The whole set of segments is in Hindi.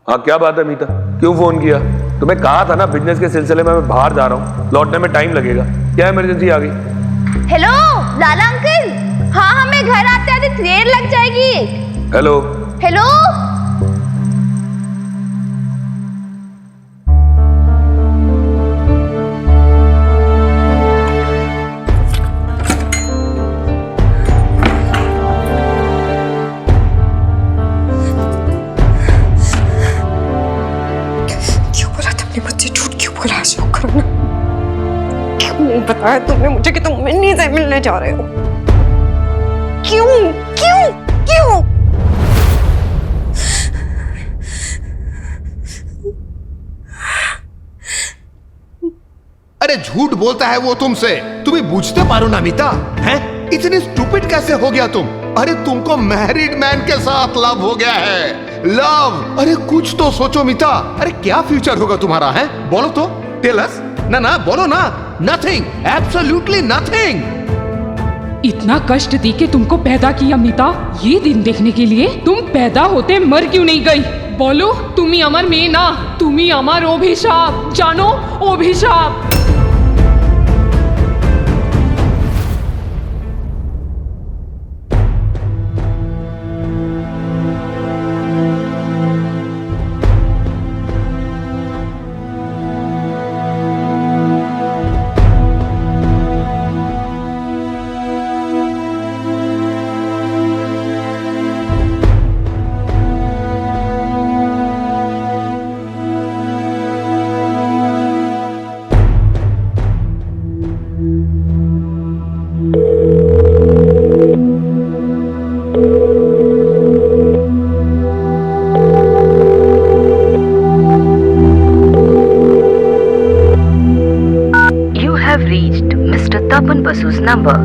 हाँ क्या बात है मीता, क्यों फोन किया? तुम्हें कहा था ना बिजनेस के सिलसिले में मैं बाहर जा रहा हूँ, लौटने में टाइम लगेगा। क्या इमरजेंसी आ गई? हेलो लाला अंकल, हाँ हमें घर आते आते देर लग जाएगी। हेलो हेलो नहीं बताया तुमने मुझे कि तुम मिन्नी से मिलने जा रहे हो? क्यों क्यों क्यों? अरे झूठ बोलता है वो तुमसे, तुम्हें बूझते पारो ना मीता, हैं? इतनी स्टूपिड कैसे हो गया तुम? अरे तुमको मैरिड मैन के साथ लव हो गया है, लव। अरे कुछ तो सोचो मीता, अरे क्या फ्यूचर होगा तुम्हारा, है? बोलो तो, टेल अस। ना बोलो ना। Nothing, absolutely nothing. इतना कष्ट दी के तुमको पैदा किया मीता, ये दिन देखने के लिए तुम पैदा होते मर क्यों नहीं गई? बोलो, तुम्ही আমার মেয়ে না, তুমি আমার অভিশাপ, জানো অভিশাপ। Tapan Basu's number.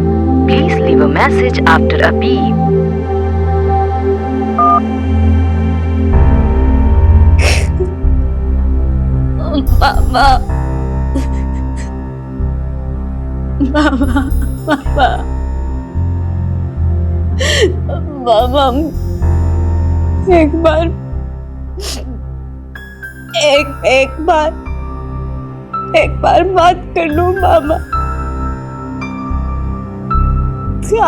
Please leave a message after a beep. Mama. Mama. Mama. Mama. एक बार बात कर लो मामा।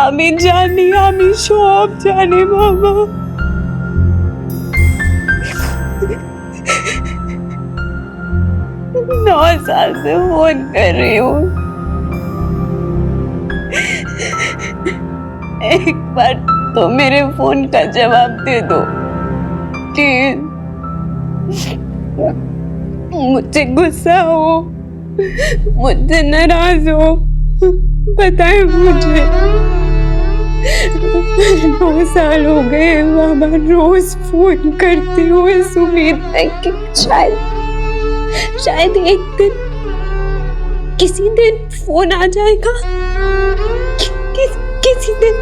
আমি জানি, আমি সব জানি বাবা। 9 साल से फोन कर रही हूँ, एक बार तो मेरे फोन का जवाब दे दो प्लीज। मुझे गुस्सा हो, मुझसे नाराज हो, बताए मुझे। 9 साल हो गए मामा, रोज फोन करती हूँ इस उम्मीद में कि शायद एक दिन, किसी दिन फोन आ जाएगा, किसी दिन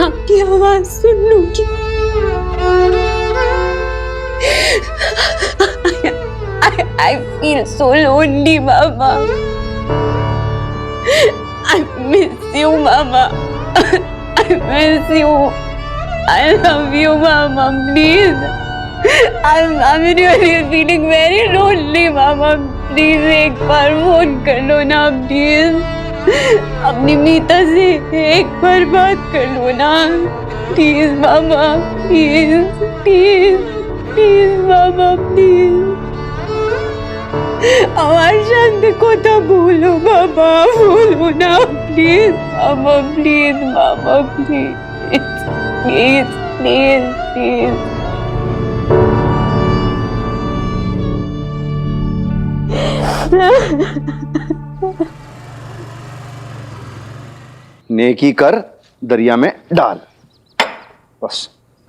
आपकी आवाज सुन लूंगी। I feel so lonely, Mama. I miss you, Mama. I miss you. I love you, Mama. Please. I'm really feeling very lonely, Mama. Please एक बार फोन कर लो ना, please. अपनी मीता से एक बार बात कर लो ना, please, Mama. Please, please, please, Mama. Please. আমার শান্তি কথা বলো বাবা, বলো না প্লিজ মামা, প্লিজ মামা, প্লিজ প্লিজ প্লিজ প্লিজ। नेकी कर दरिया में डाल, बस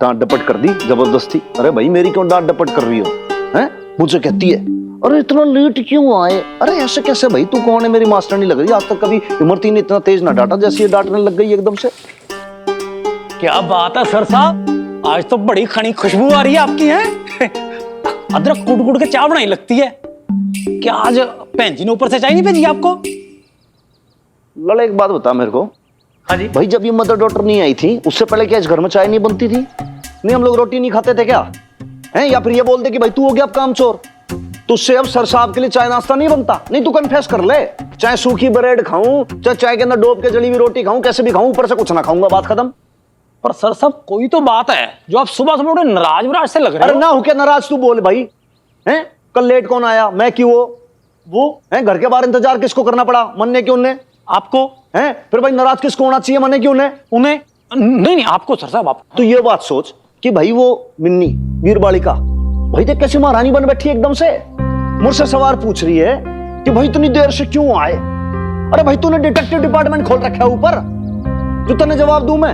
डांट डपट कर दी जबरदस्ती। अरे भाई मेरी क्यों डांट डपट कर रही हो, हैं? मुझे कहती है अरे इतना लेट क्यों आए? अरे ऐसे कैसे भाई, तू कौन है? मेरी मास्टर नहीं लग रही, आज तक कभी इमरती ने इतना तेज ना डांटा जैसे ये डांटने लग गई एकदम से। क्या बात है सर साहब, आज तो बड़ी खनी खुशबू आ रही है आपकी, है? अदरक कूट कूट के चाय बनाई लगती है। क्या आज भैन जी ने ऊपर से चाय नहीं भेजी आपको? लड़ा एक बात बता मेरे को। हाँ जी भाई, जब ये मदर डॉटर नहीं आई थी उससे पहले क्या इस घर में चाय नहीं बनती थी? नहीं हम लोग रोटी नहीं खाते थे क्या? हैं, या फिर ये बोल दे कि भाई तू हो गया अब काम चोर। तुझसे अब सर साहब के लिए चाय नाश्ता नहीं बनता। नहीं तू कन्फेस कर ले, चाहे सूखी ब्रेड खाऊं, चाहे चाय के अंदर डोब के जली हुई रोटी खाऊं, कैसे भी खाऊं, ऊपर से कुछ ना खाऊंगा, बात खत्म। पर सर साहब कोई तो बात है जो आप सुबह सुबह बड़े नाराज वराज से लग रहे अरे हो। ना हो क्या नाराज, तू बोल भाई। हैं, कल लेट कौन आया, मैं क्यों हो, वो हैं, घर के बाहर इंतजार किसको करना पड़ा, मन ने क्यों ने आपको हैं, फिर भाई नाराज किसको होना चाहिए, मन ने क्यों ने उन्हें नहीं आपको सर साहब आप। तो ये बात सोच कि भाई वो मिन्नी वीर बालिका भाई देख कैसी महारानी बन बैठी एकदम से, मुझसे सवाल पूछ रही है कि भाई इतनी देर से क्यों आए। अरे भाई तूने डिटेक्टिव डिपार्टमेंट खोल रखा है ऊपर, जो तने जवाब दूं मैं।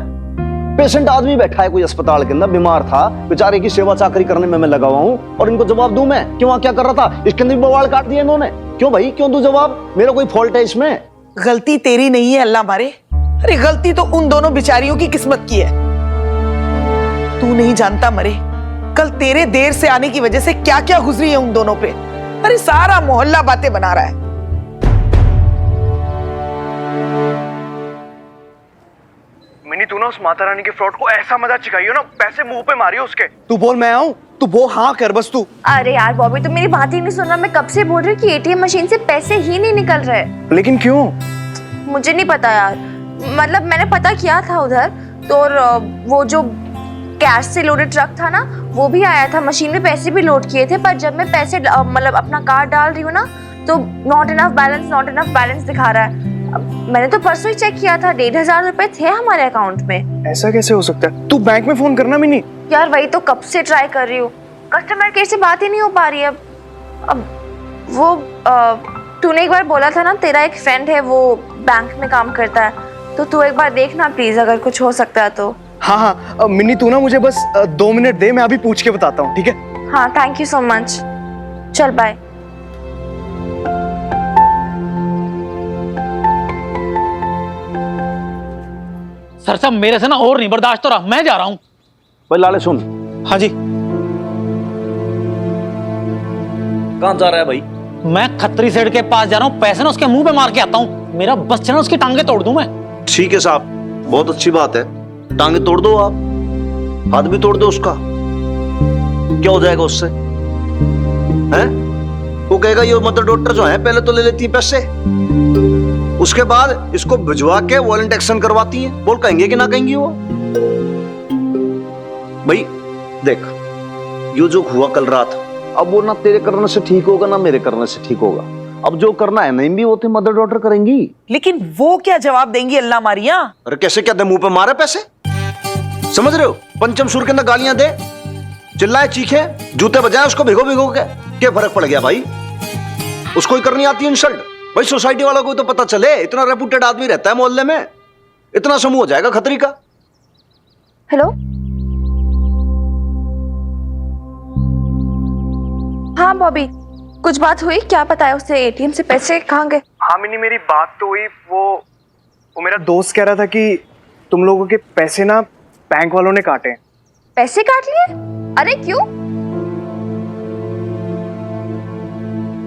पेशेंट आदमी बैठा है कोई अस्पताल के अंदर, बीमार था बेचारे की सेवा चाकरी करने में मैं लगा हुआ हूं, और इनको जवाब दूं मैं कि वहां क्या कर रहा था। इसके अंदर बवाल काट दिया इन्होंने। क्यों भाई, क्यों दूं जवाब, मेरा कोई फॉल्ट है इसमें? गलती तेरी नहीं है अल्लाह मारे, अरे गलती तो उन दोनों बेचारियों की किस्मत की है। तू नहीं जानता मरे, कल तेरे देर से आने की वजह से क्या क्या गुजरी है उन दोनों पे। अरे सारा मोहल्ला बातें बना रहा है। मिनी तू ना उस माता रानी के फ्रॉड को ऐसा मजा चिकाइयो ना, पैसे मुंह पे मारियो उसके। तू बोल मैं आऊं, तू वो हाँ कर बस तू। अरे यार बॉबी तुम मेरी बात ही नहीं सुन रहा। मैं कब से बोल रही हूँ कि एटीएम मशीन से पैसे ही नहीं निकल रहे। लेकिन क्यों? मुझे नहीं पता यार, मतलब मैंने पता किया था उधर तो, और वो जो कैश से लोडेड ट्रक था ना वो भी आया था, मशीन में पैसे भी लोड किए थे, पर जब मैं पैसे मतलब अपना कार्ड डाल रही हूँ ना तो नॉट इनफ बैलेंस दिखा रहा है। मैंने तो परसों ही चेक किया था, 1500 रुपए थे हमारे अकाउंट में। ऐसा कैसे हो सकता है? तू बैंक में फोन करना भी नहीं। यार वही तो कब से ट्राई कर रही हूँ, कस्टमर केयर से बात ही नहीं हो पा रही है। अब वो तूने एक बार बोला था ना तेरा एक फ्रेंड है वो बैंक में काम करता है, तो तू एक बार देखना प्लीज, अगर कुछ हो सकता है तो। हाँ हाँ मिन्नी तू ना मुझे बस 2 मिनट दे, मैं अभी पूछ के बताता हूँ, ठीक है? हाँ थैंक यू सो मच, चल बाय। सर साहब मेरे से ना और नहीं बर्दाश्त हो रहा, मैं जा रहा हूँ। भाई लाले सुन। हाँ जी। कहाँ जा रहा है भाई? मैं खत्री सेठ के पास जा रहा हूँ, पैसे ना उसके मुंह पे मार के आता हूँ, मेरा बस चला उसकी टांगे तोड़ दूं मैं। ठीक है साहब, बहुत अच्छी बात है, टांगे तोड़ दो आप, हाथ भी तोड़ दो उसका, क्या हो जाएगा उससे? हैं? वो कहेगा ये मदर डॉक्टर जो है पहले तो ले लेती है पैसे, उसके बाद इसको भिजवा के वारंट एक्शन करवाती है, बोल कहेंगे कि ना कहेंगी वो? भाई देख, ये जो हुआ कल रात, अब वो ना तेरे करने से ठीक होगा ना मेरे करने से ठीक होगा। अब जो करना है नहीं भी होते मदर डॉटर करेंगी। लेकिन वो क्या जवाब देंगी अल्लाह मारिया? अरे कैसे, क्या दे मुंह पे मारे पैसे, समझ रहे हो? पंचम सुर के अंदर गालियां दे, चिल्लाए चीखे, जूते बजाए उसको भिगो भिगो के, क्या फर्क पड़ गया भाई? उसको ही करनी आती है इंसल्ट। भाई सोसाइटी वालों को तो पता चले, इतना रेपुटेड आदमी रहता है मोहल्ले में, इतना समूह हो जाएगा खतरी का। हेलो, हाँ बॉबी कुछ बात हुई? क्या पता है उससे एटीएम से पैसे कहाँ गए? हाँ मिनी मेरी बात तो हुई, वो मेरा दोस्त कह रहा था कि तुम लोगों के पैसे ना बैंक वालों ने काटे। पैसे काट लिए? अरे क्यों?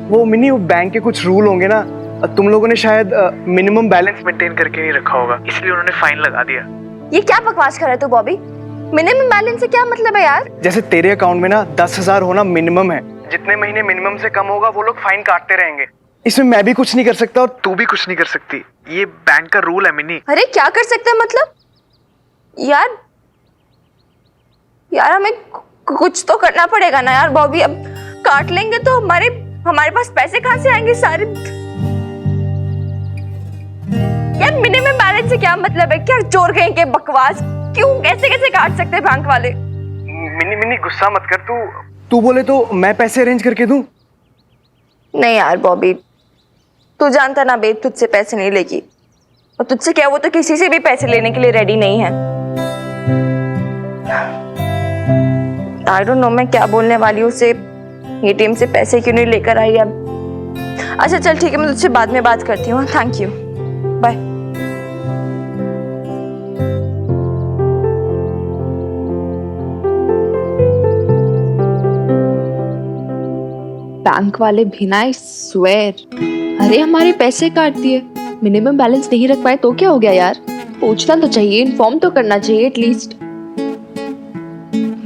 वो मिनी वो बैंक के कुछ रूल होंगे ना, तुम लोगों ने शायद मिनिमम बैलेंस मेंटेन करके नहीं रखा होगा, इसलिए उन्होंने फाइन लगा दिया। ये क्या बकवास कर रहा है तू बॉबी? मिनिमम बैलेंस से क्या मतलब है यार? जैसे तेरे अकाउंट में ना 10,000 होना मिनिमम है, जितने महीने मिनिमम से कम होगा वो लोग फाइन काटते रहेंगे। इसमें मैं भी कुछ नहीं कर सकता और तू भी कुछ नहीं कर सकती, ये बैंक का रूल है मिनी। अरे क्या कर सकते हैं मतलब? यार हमें कुछ तो करना पड़ेगा ना यार बॉबी। अब काट लेंगे तो हमारे पास पैसे कहाँ से आएंगे सारे? यार मिनिमम बैलेंस से क्या मतलब है? क्या चोर कहीं के बकवास? क्यों कैसे काट सकते हैं बैंक वाले? मिनी गुस्सा मत कर, तू बोले तो मैं पैसे अरेंज करके दूं? नहीं यार बॉबी, तू जानता ना बे, तुझसे पैसे नहीं लेगी, और तुझसे क्या वो तो किसी से भी पैसे लेने के लिए रेडी नहीं है। आई डोंट नो मैं क्या बोलने वाली हूँ उसे, एटीएम से पैसे क्यों नहीं लेकर आई अब। अच्छा चल ठीक है, मैं तुझसे बाद में बात करती हूँ। Thank you, bye. बैंक वाले भी ना, आई स्वेयर। अरे हमारे पैसे काट दिए, मिनिमम बैलेंस नहीं रख पाए तो क्या हो गया यार? पूछना तो चाहिए, इन्फॉर्म तो करना चाहिए एटलीस्ट।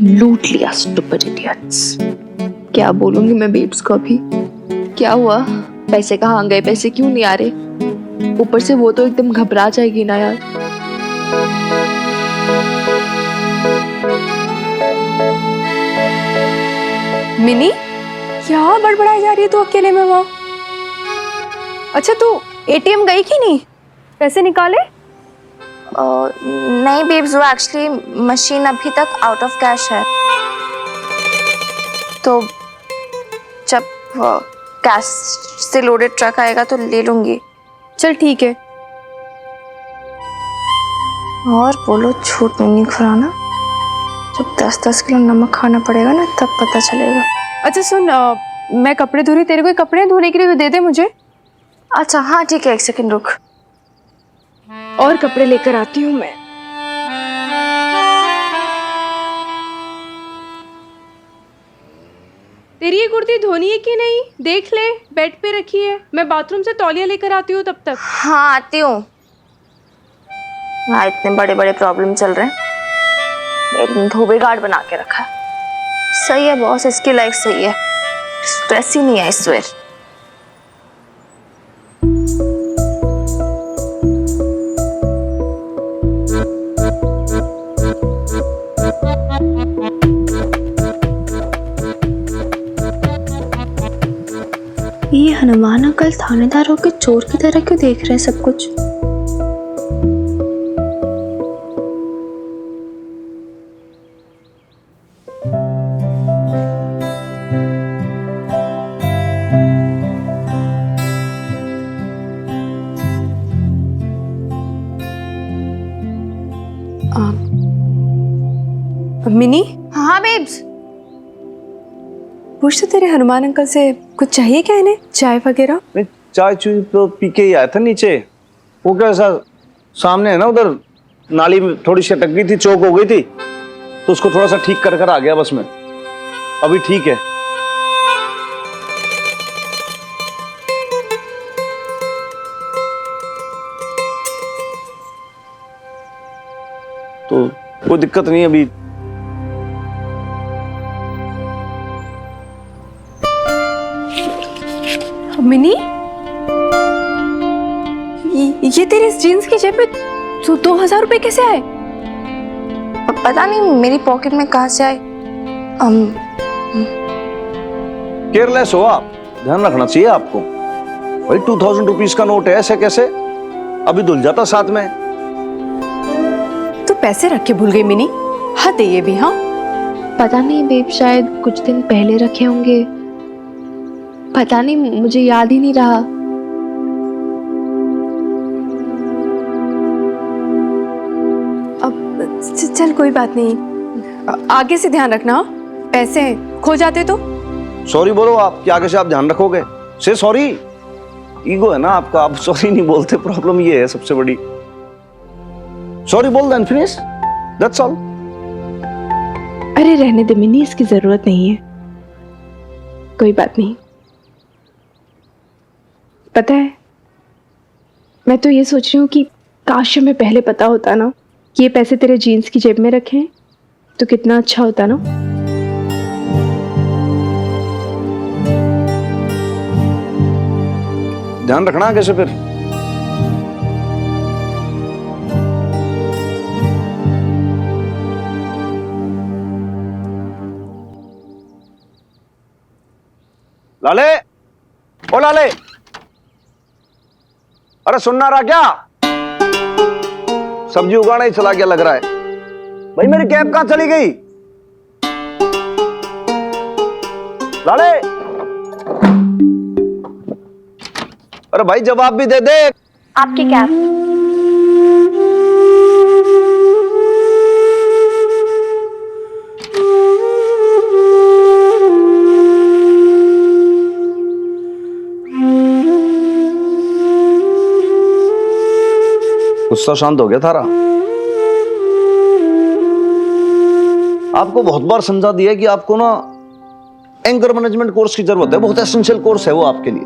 लूट लिया स्टूपिड इडियट्स। क्या बोलूंगी मैं बेब्स को अभी? क्या हुआ? पैसे कहाँ गए? पैसे क्यों नहीं आ रहे? ऊपर से वो तो एकदम घबरा जाएगी ना यार। मिनी, क्या बड़बड़ाई जा रही है तू अकेले में वहाँ? अच्छा तू एटीएम गई कि नहीं? पैसे निकाले? नहीं बेब्स, वो एक्चुअली मशीन अभी तक आउट ऑफ कैश है, तो जब कैश से लोडेड ट्रक आएगा तो ले लूंगी। चल ठीक है। और बोलो झूठ नहीं खुराना, जब 10-10 किलो नमक खाना पड़ेगा ना तब पता चलेगा। अच्छा सुन, मैं कपड़े धो रही, तेरे को कपड़े धोने के लिए तो दे दे मुझे। अच्छा हाँ ठीक है, 1 सेकंड रुक। और कपड़े लेकर आती हूँ मैं। तेरी ये कुर्ती धोनी है कि नहीं? देख ले, बेड पे रखी है। मैं बाथरूम से तौलिया लेकर आती हूँ तब तक। हाँ आती हूँ। वहाँ इतने बड़े बड़े प्रॉब्लम चल रहे हैं, एक धोबी गार्ड बना के रखा है। सही है बॉस, इसकी लाइफ सही है, स्ट्रेस ही नहीं है इस वेर। ये हनुमान अंकल थानेदारों के चोर की तरह क्यों देख रहे हैं सब कुछ? मिनी, हाँ बेब्स। पूछ तो तेरे हनुमान अंकल से कुछ चाहिए क्या इन्हें? चाय वगैरह? मैं चाय चुई तो पी के ही आया था नीचे। वो कैसा सामने है ना, उधर नाली में थोड़ी सी अटक गई थी, चौक हो गई थी, तो उसको थोड़ा सा ठीक कर आ गया बस में। अभी ठीक है। तो कोई दिक्कत नहीं अभी। मिनी, ये तेरे इस जीन्स की जेब में 2000 रुपए कैसे आए? पता नहीं मेरी पॉकेट में कहाँ से आए। केयरलेस हो आप, ध्यान रखना चाहिए आपको। भाई 2000 रुपीज का नोट है, ऐसे कैसे? अभी धुल जाता साथ में। तू पैसे रख के भूल गई मिनी, हद है ये भी। हाँ पता नहीं बेब, शायद कुछ दिन पहले रखे होंगे, पता नहीं, मुझे याद ही नहीं रहा। अब चल कोई बात नहीं, आगे से ध्यान रखना। पैसे खो जाते तो? सॉरी बोलो आप, कि आगे से आप ध्यान रखोगे। से सॉरी, ईगो है ना आपका, आप सॉरी नहीं बोलते। प्रॉब्लम ये है सबसे बड़ी। सॉरी बोल देन फिनिश, दैट्स ऑल। अरे रहने दे मिनी, इसकी जरूरत नहीं है, कोई बात नहीं। पता है, मैं तो ये सोच रही हूँ कि काश हमें पहले पता होता ना कि ये पैसे तेरे जीन्स की जेब में रखे हैं, तो कितना अच्छा होता ना। ध्यान रखना आगे से फिर। लाले, ओ लाले, अरे सुनना रहा क्या? सब्जी उगाना ही चला गया लग रहा है। भाई मेरी कैब कहां चली गई? लाले, अरे भाई जवाब भी दे दे। आपकी कैब। गुस्सा शांत हो गया थारा? आपको बहुत बार समझा दिया कि आपको ना एंगर मैनेजमेंट कोर्स की जरूरत है, बहुत एसेंशियल कोर्स है वो आपके लिए।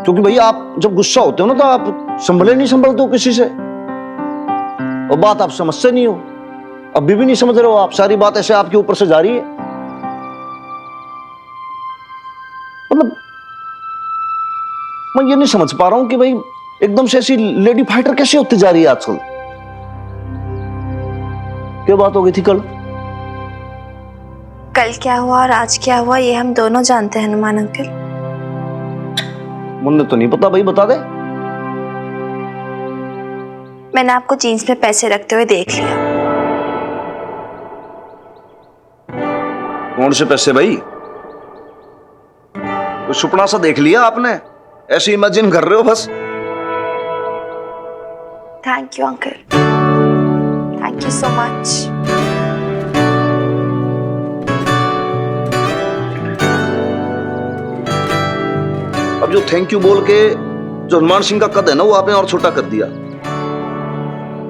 क्योंकि भैया आप जब गुस्सा होते हो ना, तो आप संभले नहीं संभलते हो किसी से, और बात आप समझते नहीं हो। अभी भी नहीं समझ रहे हो आप? सारी बात ऐसे आपके ऊपर से जा रही है। मतलब मैं ये नहीं समझ पा रहा हूं कि भाई एकदम से ऐसी लेडी फाइटर कैसे होती जा रही है आजकल। क्या बात हो गई थी कल? कल क्या हुआ और आज क्या हुआ ये हम दोनों जानते हैं हनुमान अंकल। मुझे तो नहीं पता भाई, बता दे। मैंने आपको जीन्स में पैसे रखते हुए देख लिया। कौन से पैसे भाई? कोई सुपना सा देख लिया आपने? ऐसे इमेजिन कर रहे हो बस। Thank you uncle, thank you so much. अब जो थैंक यू बोल के जो हनुमान सिंह का कद है ना वो आपने और छोटा कर दिया।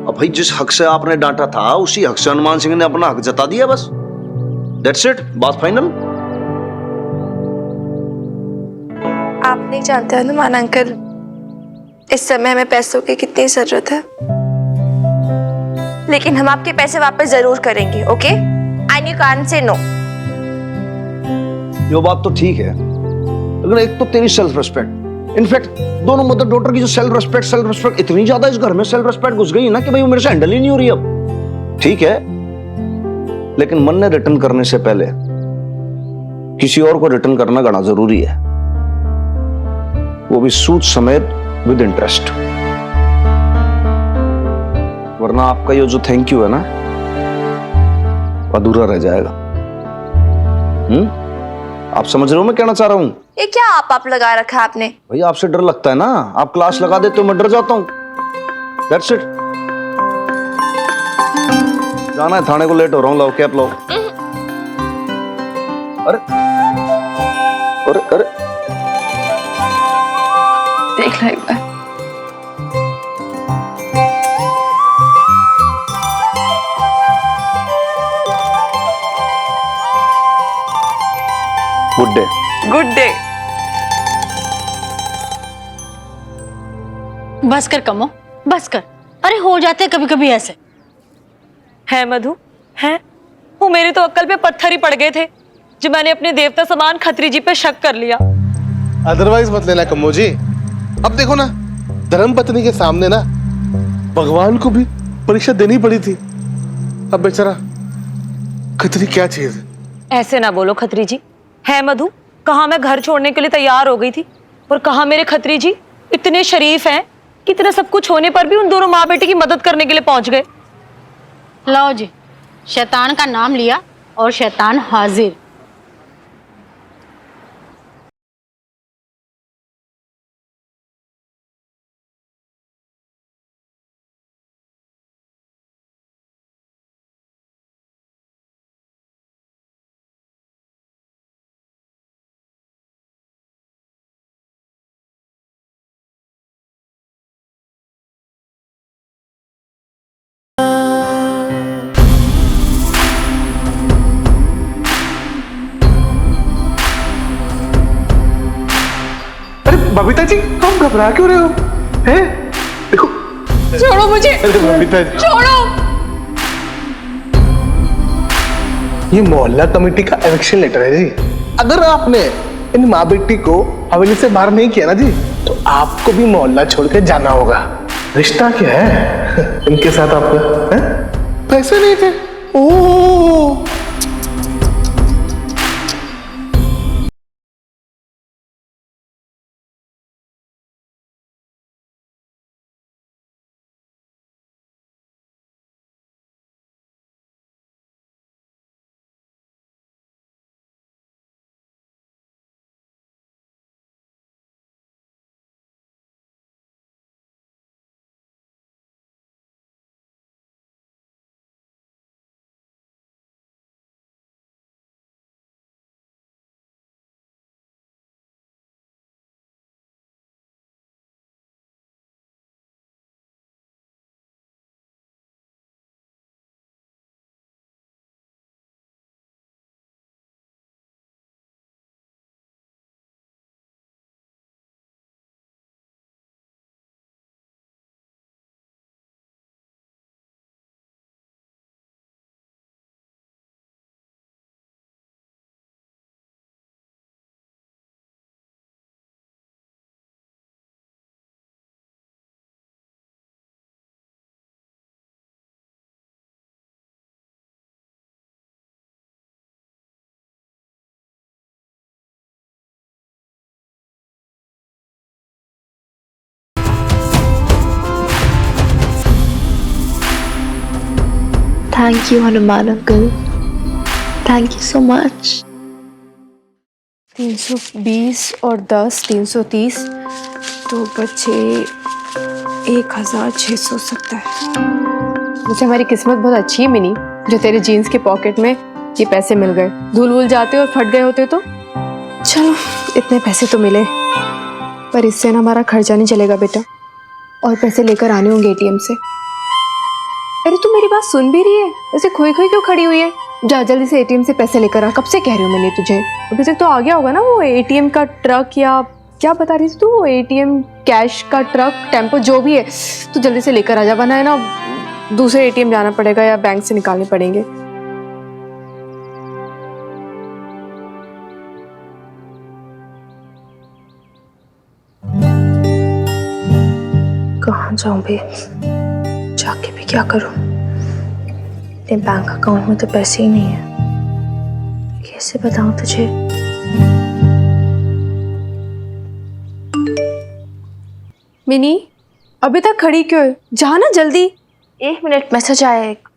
अब भाई जिस हक से आपने डांटा था उसी हक से हनुमान सिंह ने अपना हक जता दिया, बस दैट्स इट, बात फाइनल। आप नहीं जानते हनुमान अंकल इस समय हमें पैसों की कितनी जरूरत है, लेकिन हम आपके पैसे वापस जरूर करेंगे, okay? And you can't say no. ये बात तो ठीक है, लेकिन एक तो तेरी सेल्फ रिस्पेक्ट, इनफैक्ट दोनों मदर डॉटर की जो सेल्फ रिस्पेक्ट इतनी ज्यादा इस घर में सेल्फ रिस्पेक्ट घुस गई ना कि भाई वो मेरे से हैंडल ही नहीं हो रही अब। ठीक है, लेकिन मन ने रिटर्न करने से पहले किसी और को रिटर्न करना गणा जरूरी है, वो भी सूद समेत विद इंटरेस्ट। वरना आपका ये जो थैंक यू है ना अधूरा रह जाएगा। आप समझ रहे हो मैं कहना चाह रहा हूं? ये क्या आप लगा रखा है आपने? भैया आपसे डर लगता है ना, आप क्लास लगा देते हो मैं डर जाता हूं। That's it. जाना है थाने को, लेट हो रहा हूं, लाओ कैप लाओ। अरे अरे अरे देख लो एक बार। Good day. Good day. बस कर कमो, बस कर। अरे हो जाते कभी कभी ऐसे। है मधु, है वो मेरी तो अक्ल पे पत्थर ही पड़ गए थे जो मैंने अपने देवता समान खत्री जी पे शक कर लिया। अदरवाइज मत लेना कम्मो जी। अब देखो ना, धर्म पत्नी के सामने ना भगवान को भी परीक्षा देनी पड़ी थी। अब बेचारा खत्री क्या चीज है। ऐसे ना बोलो खत्री जी। है मधु, कहा मैं घर छोड़ने के लिए तैयार हो गई थी और कहा मेरे खत्री जी इतने शरीफ हैं कि इतना सब कुछ होने पर भी उन दोनों माँ बेटे की मदद करने के लिए पहुंच गए। लाओ जी, शैतान का नाम लिया और शैतान हाजिर। अरे बबीता जी, आप घबरा क्यों रहे हो? हैं? देखो। छोड़ो मुझे। अरे बबीता जी, छोड़ो। ये मोहल्ला कमेटी का इलेक्शन लेटर है जी। अगर आपने इन माँ बेटी को हवेली से बाहर नहीं किया ना जी, तो आपको भी मोहल्ला छोड़ के जाना होगा। रिश्ता क्या है इनके साथ आपका? पैसे नहीं थे। Oh thank you Hanuman uncle, thank you so much. 320 और 10 330 तो बचे 1670। मुझे हमारी किस्मत बहुत अच्छी है मिनी, जो तेरे जीन्स के पॉकेट में ये पैसे मिल गए। धूल वूल जाते और फट गए होते तो चलो, इतने पैसे तो मिले, पर इससे ना हमारा खर्चा नहीं चलेगा बेटा, और पैसे लेकर आने होंगे एटीएम से। अरे तू मेरी बात सुन भी रही है? ऐसे खोई खोई क्यों खड़ी हुई है? जा जल्दी से एटीएम से पैसे लेकर आ। कब से कह रही हूँ मैंने तुझे, अभी तक तो आ गया होगा ना वो एटीएम का ट्रक, या क्या बता रही थी तू, एटीएम कैश का ट्रक, टेम्पो, जो भी है, तू जल्दी से लेकर आ जा, वरना है ना दूसरे एटीएम जाना पड़ेगा या बैंक से निकालने पड़ेंगे। कहाँ जाऊं बे, जाके भी क्या करूं? मेरे बैंक अकाउंट में तो पैसे ही नहीं है, कैसे बताऊं तुझे? मिनी अभी तक खड़ी क्यों है? जा ना जल्दी। 1 मिनट, मैसेज आया एक।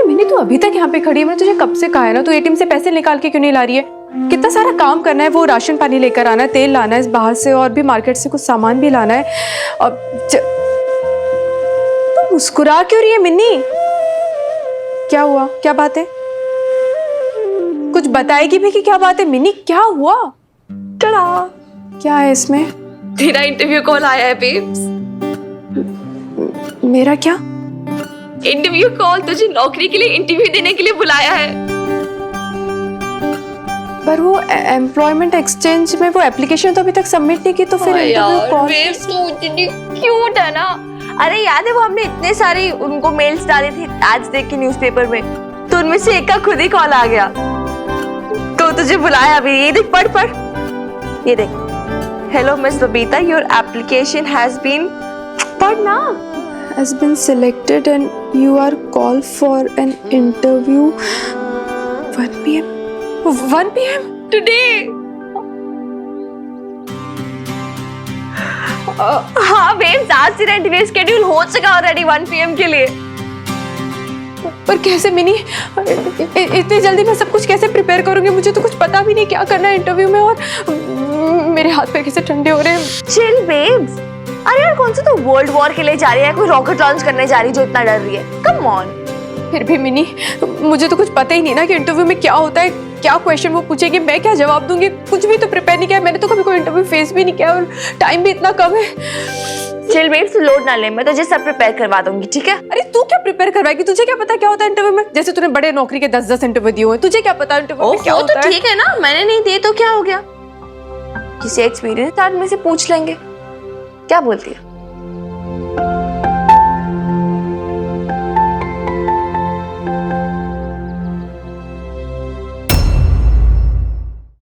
मिनी तू अभी तक यहाँ पे खड़ी है, मैंने तुझे कब से कहा है ना, तू एटीएम से पैसे निकाल के क्यों नहीं ला रही है? कितना सारा काम करना है, वो राशन पानी लेकर आना है, तेल लाना है बाहर से, और भी मार्केट से कुछ सामान भी लाना है। और तू मुस्कुरा क्यों रही है मिन्नी? क्या हुआ, क्या बात है? कुछ बताएगी भी कि क्या बात है? मिन्नी क्या हुआ? टड़ा, क्या है इसमें? तेरा इंटरव्यू कॉल आया है बेब्स। मेरा क्या इंटरव्यू कॉल? तुझे नौकरी के लिए इंटरव्यू देने के लिए बुलाया है। पर वो एम्प्लॉयमेंट एक्सचेंज में वो एप्लीकेशन तो अभी तक सबमिट नहीं की, तो फिर इंटरव्यू कॉल? बेब्स तू इतनी क्यूट है ना। अरे याद है वो हमने इतने सारे उनको मेल्स डाले थे आज देख के न्यूज़पेपर में, तो उनमें से एक का खुद ही कॉल आ गया, तो तुझे बुलाया अभी। ये देख, पढ़ पढ़, ये देख। Hello miss Babita, your application has been, पढ़ ना, has been selected and you are called for an interview 1 PM 1 PM today। हाँ बेब्स, आज तेरा इंटरव्यू शेड्यूल हो चुका ऑलरेडी 1 PM के लिए। पर कैसे मिनी, इतनी जल्दी मैं सब कुछ कैसे प्रिपेयर करूंगी? मुझे तो कुछ पता भी नहीं क्या करना है इंटरव्यू में, और मेरे हाथ पैर कैसे ठंडे हो रहे हैं। Chill babes. अरे यार, कौन सा तो वर्ल्ड वॉर के लिए जा रही है, कोई रॉकेट लॉन्च करने जा रही है जो इतना डर रही है? Come on. फिर भी मिनी, मुझे तो कुछ पता ही नहीं ना कि इंटरव्यू में क्या होता है, क्या क्वेश्चन वो पूछेंगे, मैं क्या जवाब दूंगी, कुछ भी तो प्रिपेयर नहीं किया मैंने, तो कभी कोई इंटरव्यू फेस भी नहीं किया, और टाइम भी इतना कम है। चिल बेब्स, लोड ना ले, मैं तुझे सब प्रिपेयर करवा दूंगी, ठीक है? अरे तू क्या प्रिपेयर करवाएगी? तुझे क्या पता क्या होता है इंटरव्यू में? जैसे तूने बड़े नौकरी के 10-10 इंटरव्यू दिए हुए, तुझे क्या पता इंटरव्यू में क्या होता है? तो ठीक है ना, मैंने नहीं दिए तो क्या हो गया, किसी एक्सपीरियंस आदमी से पूछ लेंगे। क्या बोलती है?